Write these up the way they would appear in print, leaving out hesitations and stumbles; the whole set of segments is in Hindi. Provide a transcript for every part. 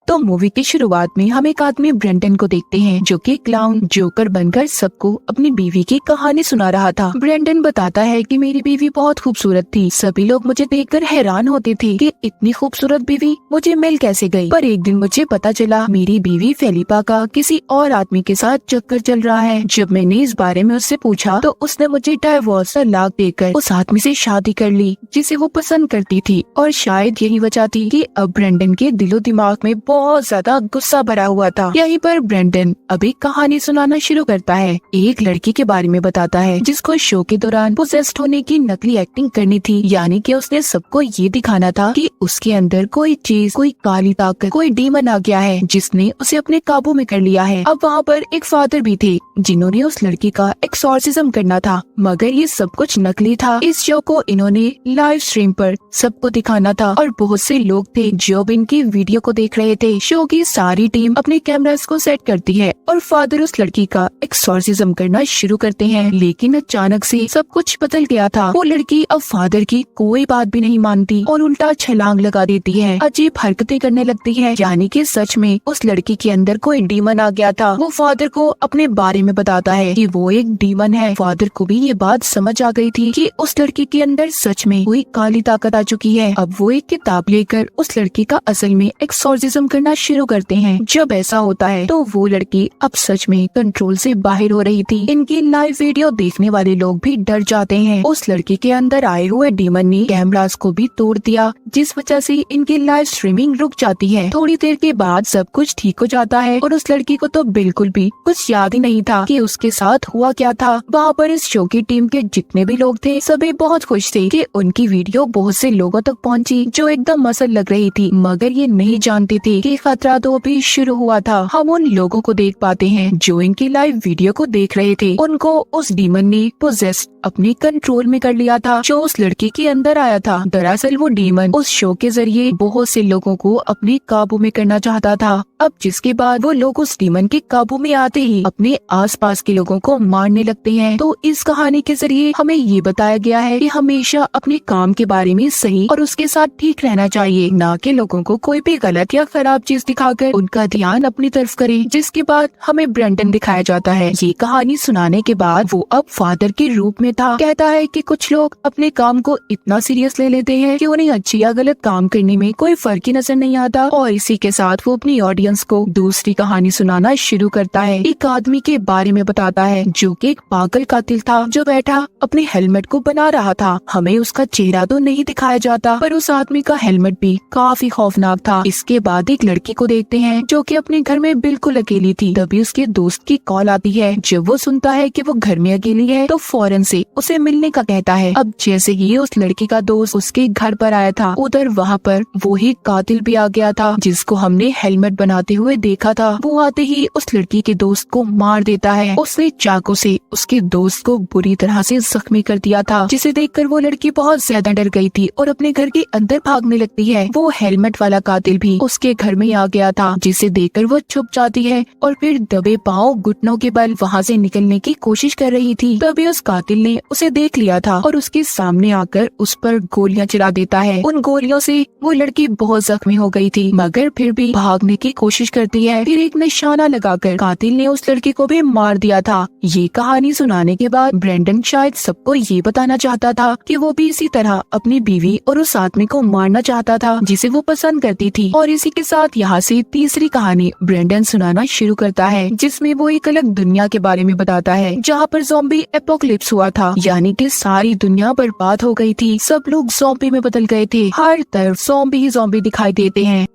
तो मूवी की शुरुआत में हम एक आदमी ब्रेंडन को देखते हैं जो कि क्लाउन जोकर बनकर सबको अपनी बीवी की कहानी सुना रहा था। ब्रेंडन बताता है कि मेरी बीवी बहुत खूबसूरत थी, सभी लोग मुझे देखकर हैरान होते थे कि इतनी खूबसूरत बीवी मुझे मिल कैसे गई। पर एक दिन मुझे पता चला मेरी बीवी फेलिपा का किसी और आदमी के साथ चक्कर चल रहा है। जब मैंने इस बारे में उससे पूछा तो उसने मुझे डाइवोर्स तलाक देकर उस आदमी से शादी कर ली जिसे वो पसंद करती थी। और शायद यही वजह थी कि अब ब्रेंडन के दिलो दिमाग में बहुत ज्यादा गुस्सा भरा हुआ था। यहीं पर ब्रेंडन अभी कहानी सुनाना शुरू करता है। एक लड़की के बारे में बताता है जिसको शो के दौरान पोसेस्ड होने की नकली एक्टिंग करनी थी, यानी कि उसने सबको ये दिखाना था कि उसके अंदर कोई चीज, कोई काली ताकत, कोई डीमन आ गया है जिसने उसे अपने काबू में कर लिया है। अब वहाँ पर एक फादर भी थे जिन्होंने उस लड़की का एक्सॉर्सिज्म करना था, मगर ये सब कुछ नकली था। इस शो को इन्होंने लाइव स्ट्रीम पर सबको दिखाना था और बहुत से लोग थे जो भी इनकी वीडियो को देख रहे थे। शो की सारी टीम अपने कैमरास को सेट करती है और फादर उस लड़की का एक्सॉर्सिज्म करना शुरू करते हैं, लेकिन अचानक से सब कुछ बदल गया था। वो लड़की अब फादर की कोई बात भी नहीं मानती और उल्टा छलांग लगा देती है, अजीब हरकतें करने लगती है, यानी कि सच में उस लड़की के अंदर कोई डीमन आ गया था। वो फादर को अपने बारे में बताता है कि वो एक डीमन है। फादर को भी ये बात समझ आ गई थी कि उस लड़की के अंदर सच में कोई काली ताकत आ चुकी है। अब वो एक किताब लेकर उस लड़की का असल में एक्सॉर्सिज्म करना शुरू करते हैं। जब ऐसा होता है तो वो लड़की अब सच में कंट्रोल से बाहर हो रही थी। इनकी लाइव वीडियो देखने वाले लोग भी डर जाते हैं। उस लड़की के अंदर आए हुए डीमन ने कैमरास को भी तोड़ दिया, जिस वजह से इनकी लाइव स्ट्रीमिंग रुक जाती है। थोड़ी देर के बाद सब कुछ ठीक हो जाता है और उस लड़की को तो बिल्कुल भी कुछ याद ही नहीं था कि उसके साथ हुआ क्या था। वहाँ पर इस शो की टीम के जितने भी लोग थे सभी बहुत खुश थे कि उनकी वीडियो बहुत से लोगों तक पहुँची जो एकदम असल लग रही थी, मगर ये नहीं जानते थे कि खतरा तो अभी शुरू हुआ था। हम उन लोगों को देख पाते हैं जो इनकी लाइव वीडियो को देख रहे थे। उनको उस डीमन ने पोजेस्ड अपने कंट्रोल में कर लिया था जो उस लड़की के अंदर आया था। दरअसल वो डीमन उस शो के जरिए बहुत से लोगों को अपने काबू में करना चाहता था। अब जिसके बाद वो लोग उस डीमन के काबू में आते ही अपने आसपास के लोगों को मारने लगते हैं। तो इस कहानी के जरिए हमें ये बताया गया है कि हमेशा अपने काम के बारे में सही और उसके साथ ठीक रहना चाहिए, ना कि लोगों को कोई भी गलत या खराब चीज दिखाकर उनका ध्यान अपनी तरफ करे। जिसके बाद हमें ब्रेंडन दिखाया जाता है। ये कहानी सुनाने के बाद वो अब फादर के रूप में था। कहता है कि कुछ लोग अपने काम को इतना सीरियस ले लेते हैं कि उन्हें अच्छी या गलत काम करने में कोई फर्क ही नजर नहीं आता। और इसी के साथ वो अपनी ऑडियंस को दूसरी कहानी सुनाना शुरू करता है। एक आदमी के बारे में बताता है जो कि एक पागल कातिल था जो बैठा अपने हेलमेट को बना रहा था। हमें उसका चेहरा तो नहीं दिखाया जाता, पर उस आदमी का हेलमेट भी काफी खौफनाक था। इसके बाद एक लड़की को देखते हैं जो कि अपने घर में बिल्कुल अकेली थी। तभी उसके दोस्त की कॉल आती है। जब वो सुनता है कि वो घर में अकेली है तो फौरन से उसे मिलने का कहता है। अब जैसे ही उस लड़की का दोस्त उसके घर पर आया था, उधर वहाँ पर वो ही कातिल भी आ गया था जिसको हमने हेलमेट बनाते हुए देखा था। वो आते ही उस लड़की के दोस्त को मार देता है। उसने चाकू से उसके दोस्त को बुरी तरह से जख्मी कर दिया था, जिसे देखकर वो लड़की बहुत ज्यादा डर गई थी और अपने घर के अंदर भागने लगती है। वो हेलमेट वाला कातिल भी उसके घर में आ गया था, जिसे देखकर वो छुप जाती है और फिर दबे पांव घुटनों के बल वहाँ से निकलने की कोशिश कर रही थी। तभी उस कातिल ने उसे देख लिया था और उसके सामने आकर उस पर गोलियां चला देता है। उन गोलियों से वो लड़की बहुत जख्मी हो गई थी, मगर फिर भी भागने की कोशिश करती है। फिर एक निशाना लगाकर कातिल ने उस लड़की को भी मार दिया था। ये कहानी सुनाने के बाद ब्रेंडन शायद सबको ये बताना चाहता था कि वो भी इसी तरह अपनी बीवी और उस आदमी को मारना चाहता था जिसे वो पसंद करती थी। और इसी के साथ यहाँ से तीसरी कहानी ब्रेंडन सुनाना शुरू करता है, जिसमें वो एक अलग दुनिया के बारे में बताता है जहाँ पर ज़ॉम्बी एपोकलिप्स हुआ था, यानी कि सारी दुनिया बर्बाद हो गई थी। सब लोग ज़ॉम्बी में बदल गए थे। हर तरफ ज़ॉम्बी ही ज़ॉम्बी दिखाई देते हैं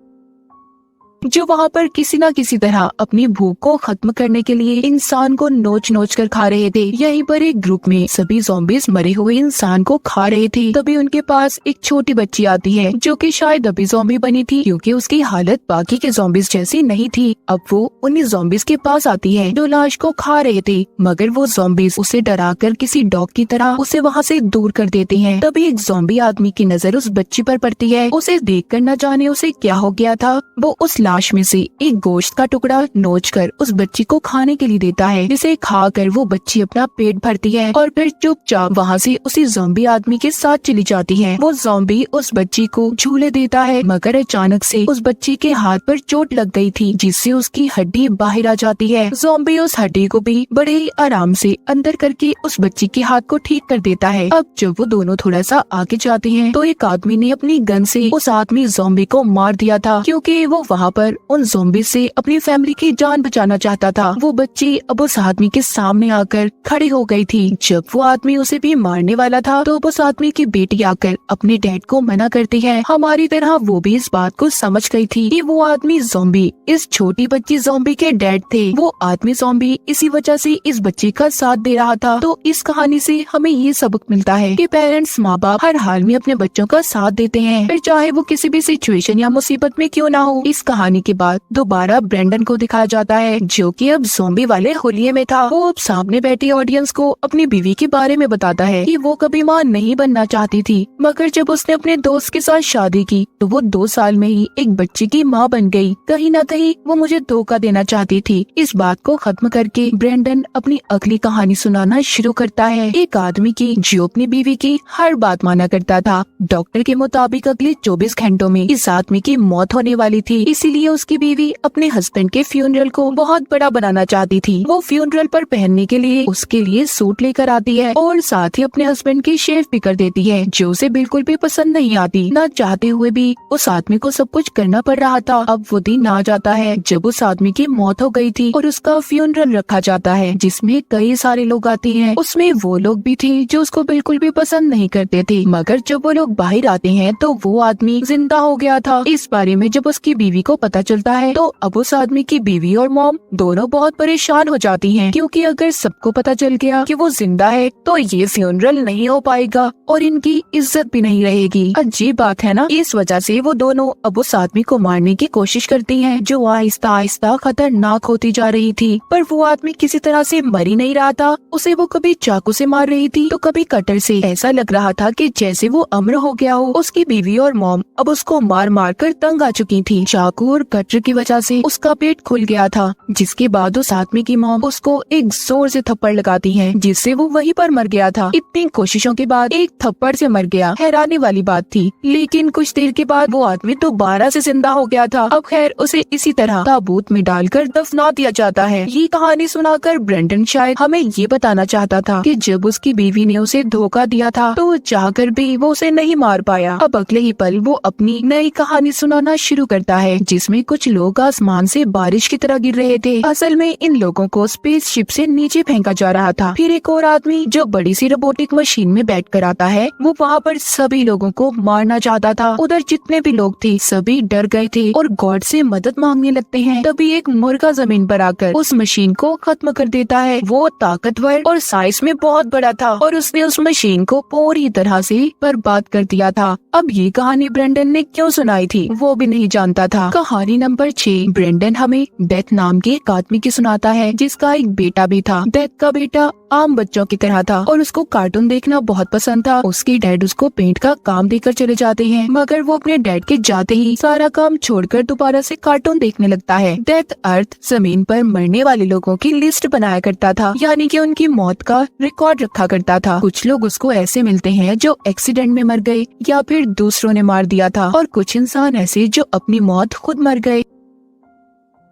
जो वहाँ पर किसी न किसी तरह अपनी भूख को खत्म करने के लिए इंसान को नोच नोच कर खा रहे थे। यहीं पर एक ग्रुप में सभी ज़ॉम्बीज मरे हुए इंसान को खा रहे थे। तभी उनके पास एक छोटी बच्ची आती है जो कि शायद अभी ज़ॉम्बी बनी थी, क्योंकि उसकी हालत बाकी के ज़ॉम्बीज जैसी नहीं थी। अब वो उन्हीं ज़ॉम्बीज के पास आती है जो लाश को खा रहे थे, मगर वो ज़ॉम्बीज उसे डराकर किसी डॉग की तरह उसे वहाँ से दूर कर देते हैं। तभी एक ज़ॉम्बी आदमी की नजर उस बच्ची पर पड़ती है। उसे देखकर न जाने उसे क्या हो गया था, वो उस लाश लाश में से एक गोश्त का टुकड़ा नोचकर उस बच्ची को खाने के लिए देता है, जिसे खाकर वो बच्ची अपना पेट भरती है और फिर चुपचाप वहाँ से उसी ज़ॉम्बी आदमी के साथ चली जाती है। वो ज़ॉम्बी उस बच्ची को झूले देता है, मगर अचानक से उस बच्ची के हाथ पर चोट लग गई थी, जिससे उसकी हड्डी बाहर आ जाती है। ज़ॉम्बी उस हड्डी को भी बड़े ही आराम से अंदर करके उस बच्ची के हाथ को ठीक कर देता है। अब जब वो दोनों थोड़ा सा आगे जाते हैं तो एक आदमी ने अपनी गन से उस आदमी ज़ॉम्बी को मार दिया था, क्योंकि वो वहाँ पर उन ज़ॉम्बी से अपनी फैमिली की जान बचाना चाहता था। वो बच्ची अब उस आदमी के सामने आकर खड़ी हो गई थी। जब वो आदमी उसे भी मारने वाला था तो उस आदमी की बेटी आकर अपने डैड को मना करती है। हमारी तरह वो भी इस बात को समझ गई थी कि वो आदमी ज़ॉम्बी इस छोटी बच्ची ज़ॉम्बी के डैड थे। वो आदमी ज़ॉम्बी इसी वजह से इस बच्चे का साथ दे रहा था। तो इस कहानी से हमें ये सबक मिलता है कि पेरेंट्स, माँ बाप हर हाल में अपने बच्चों का साथ देते हैं, फिर चाहे वो किसी भी सिचुएशन या मुसीबत में क्यों ना हो। इस कहानी के बाद दोबारा ब्रेंडन को दिखाया जाता है, जो कि अब ज़ॉम्बी वाले होलिये में था। वो अब सामने बैठी ऑडियंस को अपनी बीवी के बारे में बताता है कि वो कभी माँ नहीं बनना चाहती थी, मगर जब उसने अपने दोस्त के साथ शादी की तो वो 2 साल में ही एक बच्चे की माँ बन गई। कहीं न कहीं वो मुझे धोखा देना चाहती थी। इस बात को खत्म करके ब्रेंडन अपनी अगली कहानी सुनाना शुरू करता है, एक आदमी की जो अपनी बीवी की हर बात माना करता था। डॉक्टर के मुताबिक अगले 24 घंटों में इस आदमी की मौत होने वाली थी, इसीलिए उसकी बीवी अपने हस्बैंड के फ्यूनरल को बहुत बड़ा बनाना चाहती थी। वो फ्यूनरल पर पहनने के लिए उसके लिए सूट लेकर आती है और साथ ही अपने हस्बैंड की शेव भी कर देती है, जो उसे बिल्कुल भी पसंद नहीं आती। न चाहते हुए भी उस आदमी को सब कुछ करना पड़ रहा था। अब वो दिन आ जाता है जब उस आदमी की मौत हो गई थी और उसका फ्यूनरल रखा जाता है, जिसमें कई सारे लोग आते हैं। उसमें वो लोग भी थे जो उसको बिल्कुल भी पसंद नहीं करते थे, मगर जब वो लोग बाहर आते हैं तो वो आदमी जिंदा हो गया था। इस बारे में जब उसकी बीवी को पता चलता है तो अब उस आदमी की बीवी और मॉम दोनों बहुत परेशान हो जाती हैं, क्योंकि अगर सबको पता चल गया कि वो जिंदा है तो ये फ्यूनरल नहीं हो पाएगा और इनकी इज्जत भी नहीं रहेगी। अजीब बात है ना। इस वजह से वो दोनों अब उस आदमी को मारने की कोशिश करती हैं, जो आहिस्ता आहिस्ता खतरनाक होती जा रही थी। पर वो आदमी किसी तरह से मर ही नहीं रहा था। उसे वो कभी चाकू से मार रही थी तो कभी कटर से। ऐसा लग रहा था कि जैसे वो अमर हो गया हो। उसकी बीवी और मॉम अब उसको मार मार कर तंग आ चुकी थी। चाकू और कटर की वजह से उसका पेट खुल गया था, जिसके बाद उस आदमी की मॉम उसको एक जोर से थप्पड़ लगाती है, जिससे वो वहीं पर मर गया था। इतनी कोशिशों के बाद एक थप्पड़ से मर गया, हैरानी वाली बात थी। लेकिन कुछ देर के बाद वो आदमी दोबारा से जिंदा हो गया था। अब खैर उसे इसी तरह ताबूत में डालकर दफना दिया जाता है। ये कहानी सुनाकर ब्रेंडन शायद हमें ये बताना चाहता था कि जब उसकी बीवी ने उसे धोखा दिया था तो वो चाहकर भी वो उसे नहीं मार पाया। अब अगले ही पल वो अपनी नई कहानी सुनाना शुरू करता है, जिसमें कुछ लोग आसमान से बारिश की तरह गिर रहे थे। असल में इन लोगों को स्पेसशिप से नीचे फेंका जा रहा था। फिर एक और आदमी जो बड़ी सी रोबोटिक मशीन में बैठ कर आता है, वो वहाँ पर सभी लोगों को मारना चाहता था। उधर जितने भी लोग थे सभी डर गए थे और गॉड से मदद मांगने लगते हैं। तभी एक मुर्गा जमीन पर आकर उस मशीन को खत्म कर देता है। वो ताकतवर और साइज में बहुत बड़ा था और उसने उस मशीन को पूरी तरह से बर्बाद कर दिया था। अब ये कहानी ब्रेंडन ने क्यों सुनाई थी वो भी नहीं जानता था। कहानी नंबर 6। ब्रेंडन हमें डेथ नाम के एक आदमी की सुनाता है, जिसका एक बेटा भी था। डेथ का बेटा आम बच्चों की तरह था और उसको कार्टून देखना बहुत पसंद था। उसके डैड उसको पेंट का काम देकर चले जाते हैं, मगर वो अपने डैड के जाते ही सारा काम छोड़कर दोबारा से कार्टून देखने लगता है। डेथ अर्थ जमीन पर मरने वाले लोगों की लिस्ट बनाया करता था, यानी कि उनकी मौत का रिकॉर्ड रखा करता था। कुछ लोग उसको ऐसे मिलते हैं जो एक्सीडेंट में मर गए या फिर दूसरों ने मार दिया था, और कुछ इंसान ऐसे जो अपनी मौत खुद मर गए।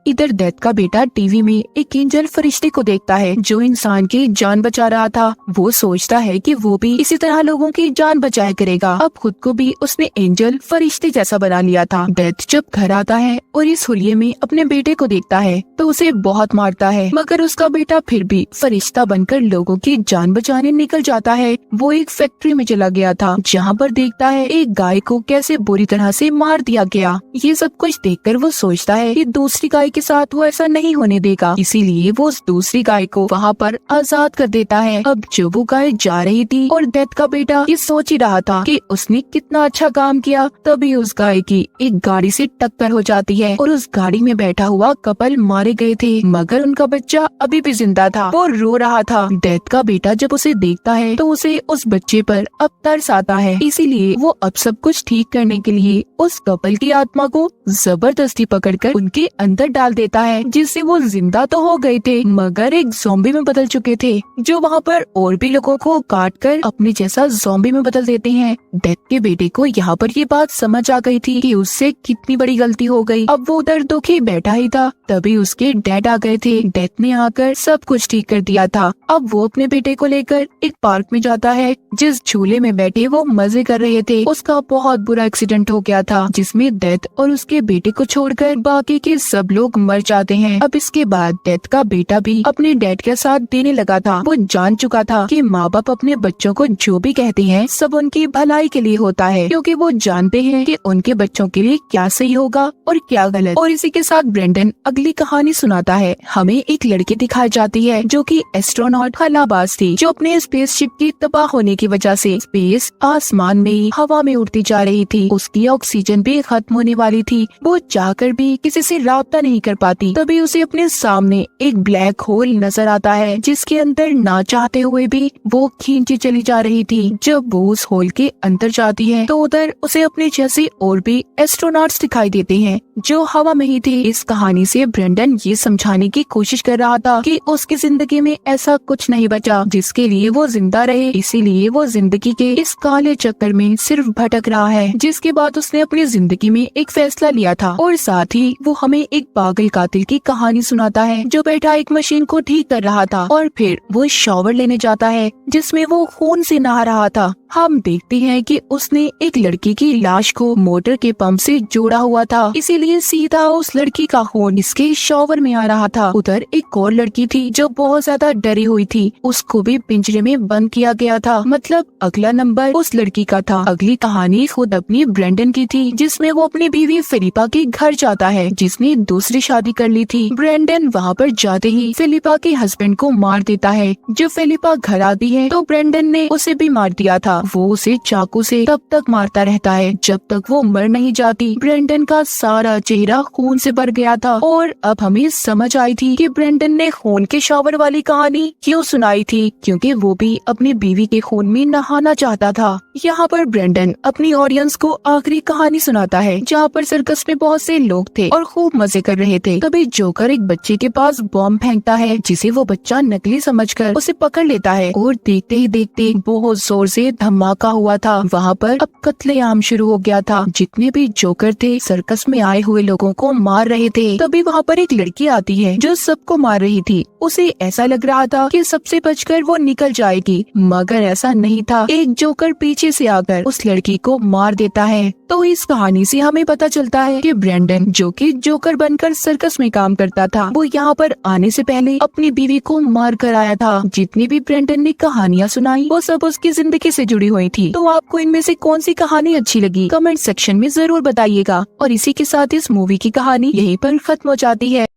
इधर डेथ का बेटा टीवी में एक एंजल फरिश्ते को देखता है जो इंसान की जान बचा रहा था। वो सोचता है कि वो भी इसी तरह लोगों की जान बचाया करेगा। अब खुद को भी उसने एंजल फरिश्ते जैसा बना लिया था। डेथ जब घर आता है और इस हुलिये में अपने बेटे को देखता है तो उसे बहुत मारता है, मगर उसका बेटा फिर भी फरिश्ता बनकर लोगों की जान बचाने निकल जाता है। वो एक फैक्ट्री में चला गया था जहाँ पर देखता है एक गाय को कैसे बुरी तरह से मार दिया गया। ये सब कुछ देखकर वो सोचता है कि दूसरी गाय के साथ वो ऐसा नहीं होने देगा, इसीलिए वो उस दूसरी गाय को वहाँ पर आजाद कर देता है। अब जब वो गाय जा रही थी और डेथ का बेटा ये सोच ही रहा था कि उसने कितना अच्छा काम किया, तभी उस गाय की एक गाड़ी से टक्कर हो जाती है और उस गाड़ी में बैठा हुआ कपल मारे गए थे, मगर उनका बच्चा अभी भी जिंदा था। वो रो रहा था। डेथ का बेटा जब उसे देखता है तो उसे उस बच्चे पर अब तरस आता है, इसीलिए वो अब सब कुछ ठीक करने के लिए उस कपल की आत्मा को जबरदस्ती पकड़कर उनके अंदर डाल देता है, जिससे वो जिंदा तो हो गए थे मगर एक ज़ॉम्बी में बदल चुके थे, जो वहाँ पर और भी लोगों को काट कर अपने जैसा ज़ॉम्बी में बदल देते हैं। डेथ के बेटे को यहाँ पर ये बात समझ आ गई थी कि उससे कितनी बड़ी गलती हो गई। अब वो उधर दुखी बैठा ही था, तभी उसके डैड आ गए थे। डेथ ने आकर सब कुछ ठीक कर दिया था। अब वो अपने बेटे को लेकर एक पार्क में जाता है, जिस झूले में बैठे वो मजे कर रहे थे उसका बहुत बुरा एक्सीडेंट हो गया था, जिसमें डेथ और उसके बेटे को छोड़कर बाकी के सब लोग मर जाते हैं। अब इसके बाद डेथ का बेटा भी अपने डैड के साथ देने लगा था। वो जान चुका था कि माँ बाप अपने बच्चों को जो भी कहते हैं सब उनकी भलाई के लिए होता है, क्योंकि वो जानते हैं कि उनके बच्चों के लिए क्या सही होगा और क्या गलत। और इसी के साथ ब्रेंडन अगली कहानी सुनाता है। हमें एक लड़की दिखाई जाती है जो कि एस्ट्रोनॉट खलाबाज थी, जो अपने स्पेसशिप की तबाह होने की वजह से स्पेस आसमान में ही हवा में उड़ती जा रही थी। उसकी ऑक्सीजन भी खत्म होने वाली थी। वो चाहकर भी किसी से राब्ता नहीं कर पाती। तभी उसे अपने सामने एक ब्लैक होल नजर आता है, जिसके अंदर ना चाहते हुए भी वो खींची चली जा रही थी। जब वो उस होल के अंदर जाती है तो उधर उसे अपने जैसे और भी एस्ट्रोनॉट्स दिखाई देते हैं जो हवा में ही थे। इस कहानी से ब्रेंडन ये समझाने की कोशिश कर रहा था कि उसकी जिंदगी में ऐसा कुछ नहीं बचा जिसके लिए वो जिंदा रहे, इसीलिए वो जिंदगी के इस काले चक्कर में सिर्फ भटक रहा है। जिसके बाद उसने अपनी जिंदगी में एक फैसला लिया था और साथ ही वो हमें एक पागल कातिल की कहानी सुनाता है जो बैठा एक मशीन को ठीक कर रहा था और फिर वो शॉवर लेने जाता है जिसमें वो खून से नहा रहा था। हम देखते हैं कि उसने एक लड़की की लाश को मोटर के पंप से जोड़ा हुआ था, इसीलिए सीधा उस लड़की का खून इसके शॉवर में आ रहा था। उधर एक और लड़की थी जो बहुत ज्यादा डरी हुई थी, उसको भी पिंजरे में बंद किया गया था। मतलब अगला नंबर उस लड़की का था। अगली कहानी खुद अपनी ब्रेंडन की थी, जिसमें वो अपनी बीवी फिलिपा के घर जाता है, जिसने दूसरी शादी कर ली थी। ब्रेंडन वहाँ पर जाते ही फिलिपा के हस्बैंड को मार देता है। जब फिलिपा घर आती है तो ब्रेंडन ने उसे भी मार दिया था। वो उसे चाकू से तब तक मारता रहता है जब तक वो मर नहीं जाती। ब्रेंडन का सारा चेहरा खून से भर गया था और अब हमें समझ आई थी कि ब्रेंडन ने खून के शॉवर वाली कहानी क्यों सुनाई थी, क्योंकि वो भी अपनी बीवी के खून में नहाना चाहता था। यहाँ पर ब्रेंडन अपनी ऑडियंस को आखिरी कहानी सुनाता है, जहाँ पर सर्कस में बहुत से लोग थे और खूब मजे कर रहे थे। तभी जोकर एक बच्चे के पास बॉम्ब फेंकता है, जिसे वो बच्चा नकली समझकर उसे पकड़ लेता है और देखते ही देखते बहुत जोर से धमाका हुआ था। वहाँ पर अब कत्लेआम शुरू हो गया था। जितने भी जोकर थे सर्कस में आए हुए लोगों को मार रहे थे। तभी वहाँ पर एक लड़की आती है जो सबको मार रही थी। उसे ऐसा लग रहा था कि सबसे बचकर वो निकल जाएगी, मगर ऐसा नहीं था। एक जोकर पीछे से आकर उस लड़की को मार देता है। तो इस कहानी से हमें पता चलता है कि ब्रेंडन, जो कि जोकर बनकर सर्कस में काम करता था, वो यहाँ पर आने से पहले अपनी बीवी को मार कर आया था। जितनी भी ब्रेंडन ने कहानियाँ सुनाई वो सब उसकी जिंदगी से जुड़ी हुई थी। तो आपको इनमें से कौन सी कहानी अच्छी लगी कमेंट सेक्शन में जरूर बताइएगा। और इसी के साथ इस मूवी की कहानी यहीं पर खत्म हो जाती है।